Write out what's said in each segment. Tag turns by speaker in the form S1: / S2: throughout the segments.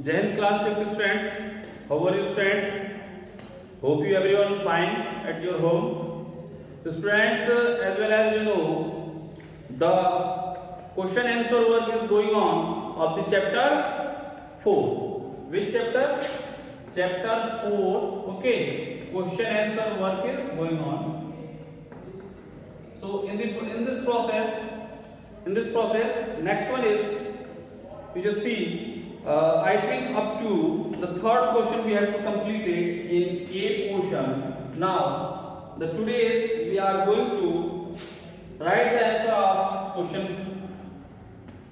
S1: Jai Hind class 5th students. How are you students? Hope you everyone fine at your home. The students, as well as you know, the question answer work is going on of the chapter 4. Which chapter? Chapter 4. Okay. Question answer work is going on. So in this process, next one is, you just see. I think up to the third question we have to complete it in a portion. Now, today we are going to write the answer of question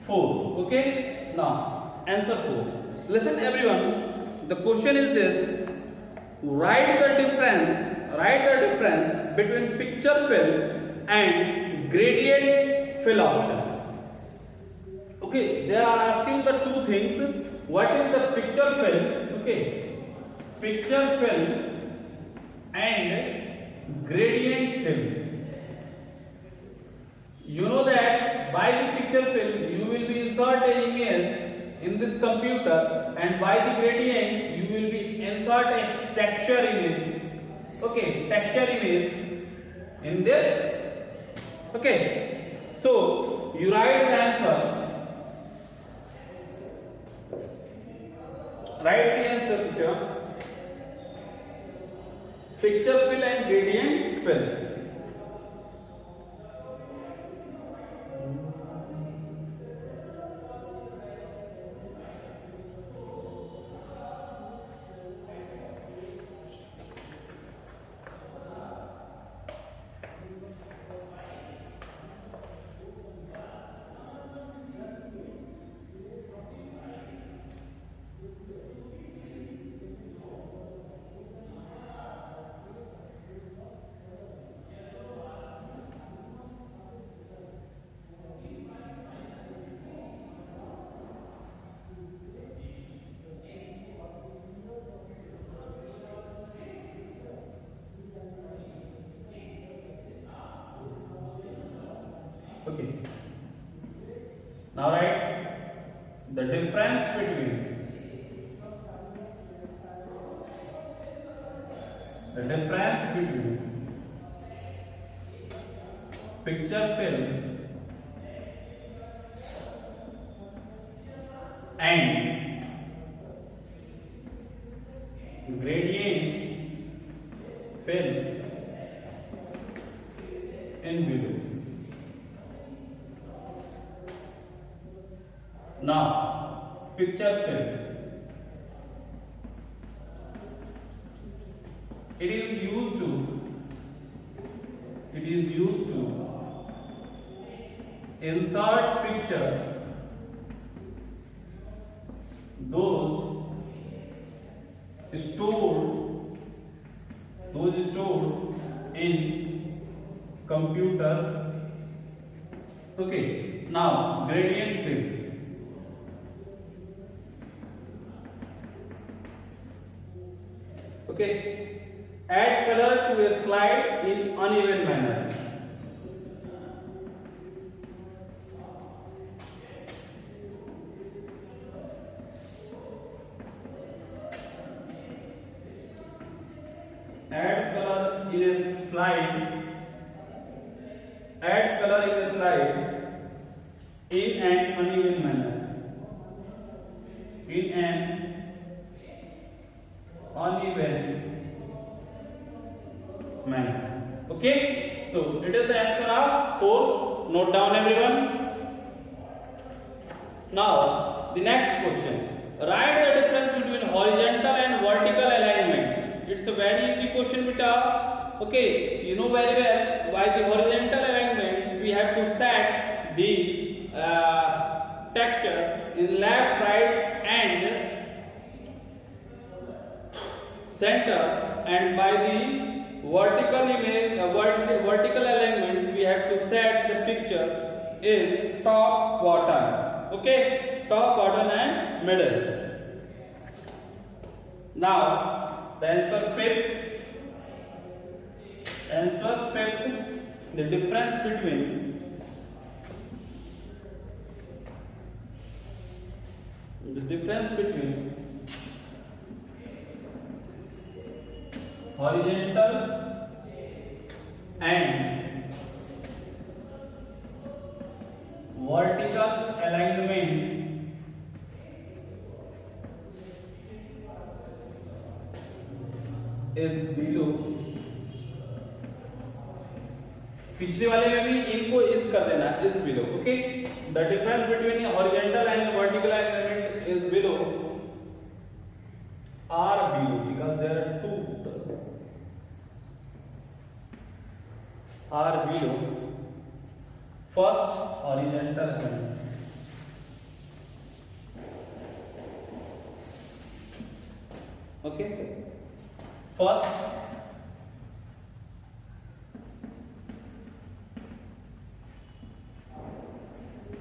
S1: 4. Okay? Now, answer 4. Listen everyone. The question is this: write the difference between picture fill and gradient fill option. Okay, they are asking the two things. What is the picture fill? Okay, picture fill and gradient fill. You know that by the picture fill you will be insert an image in this computer, and by the gradient you will be insert a texture image. Okay, texture image in this. Okay, so you write the answer. Write the answer, picture fill and gradient fill. Okay. Now write the difference between picture fill and gradient fill in below. Now, picture fill. It is used to insert picture those stored in computer. Okay. Now, gradient fill. Okay, add color to a slide in uneven manner. Add color in a slide in an uneven manner. Okay, so it is the answer of 4. Note down everyone. Now the next question: write the difference between horizontal and vertical alignment. It's a very easy question, beta. Okay, you know very well why the horizontal alignment we have to set the texture in left, right and center, and by the vertical alignment we have to set the picture is top, bottom. Okay, top, bottom and middle. Now the answer fifth, the difference between the difference between horizontal and vertical alignment is below. पिछले वाले में भी इनको इस कर देना, इस below. Okay, the difference between horizontal and vertical alignment is below, are below, because there are two are below. First, horizontal alignment. Okay, first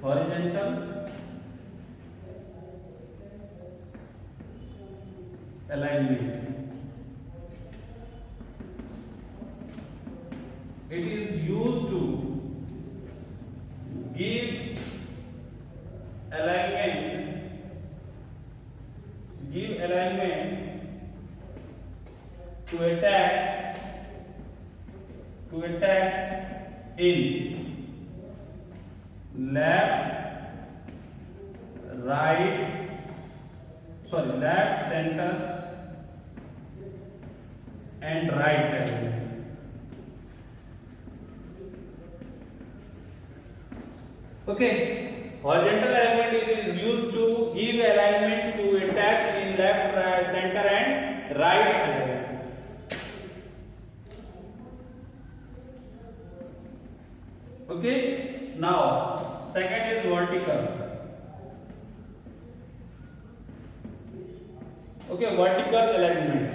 S1: horizontal alignment. It is used to give alignment to a text in left, center and right element. Okay, horizontal alignment is used to give alignment to a text in left, center and right element. Okay, now second is vertical. Okay, vertical alignment.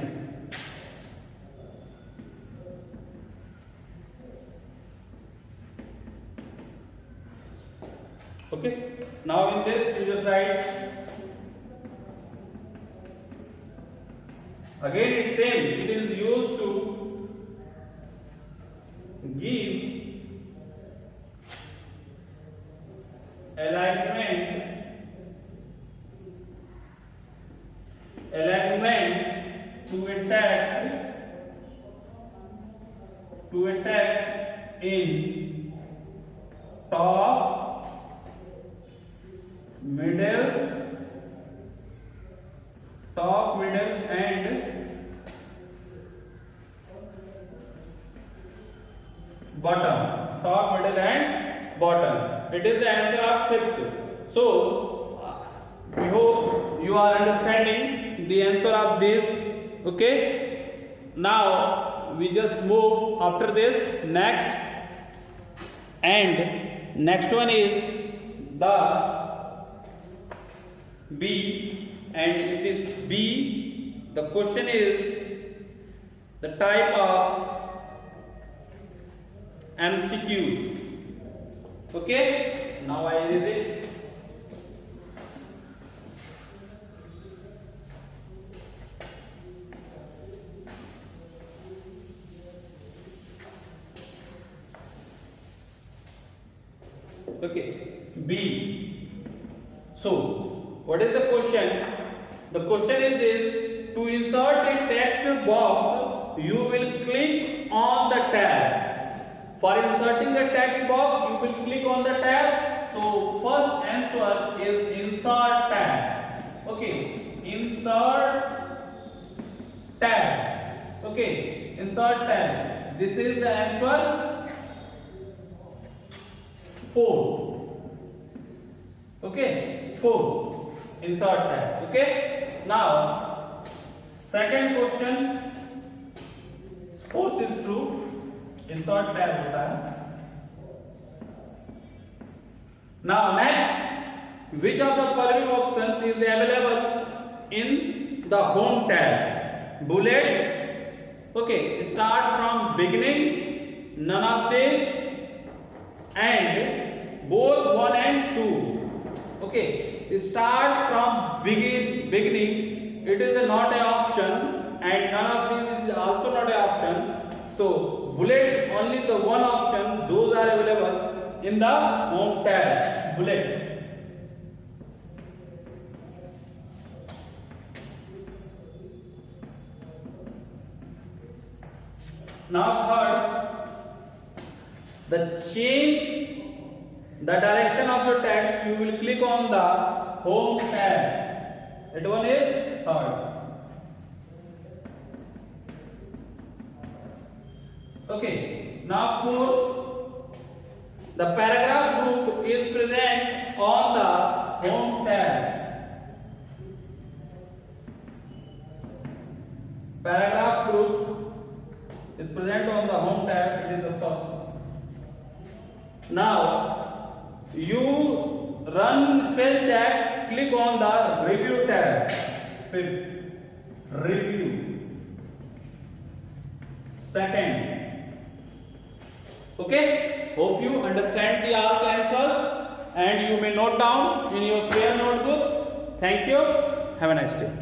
S1: Okay, now in this you just write again, it's same, it is used to give alignment to a text in top, middle and bottom. Top, middle and bottom. It is the answer of fifth. So we hope you are understanding the answer of this. Okay, now we just move after this next, and next one is the B, and in this B the question is the type of MCQs. Okay, now I erase it. Okay, B. So, what is the question? The question is this: to insert a text box, you will click on the tab. For inserting the text box, you will click on the tab. So, first answer is insert tab. Okay, insert tab. Okay, insert tab. This is the answer. 4. Okay, 4. Insert tab. Okay. Now, second question. Fourth is true. Insert tab होता है. Now next, which of the following options is available in the home tab? Bullets. Okay. Start from beginning. None of this. And both 1 and 2. Okay, start from beginning. It is not an option, and none of these is also not an option. So bullets, only the one option. Those are available in the home tab. Bullets. Now third, the change the direction of your text, you will click on the home tab. That one is third. Okay, now fourth, the paragraph group is present on the home tab. Paragraph group is present on the home tab. It is the first. Now you run spell check, click on the review tab. Fifth, review. Second. Okay, hope you understand the all answers and you may note down in your fair notebooks. Thank you. Have a nice day.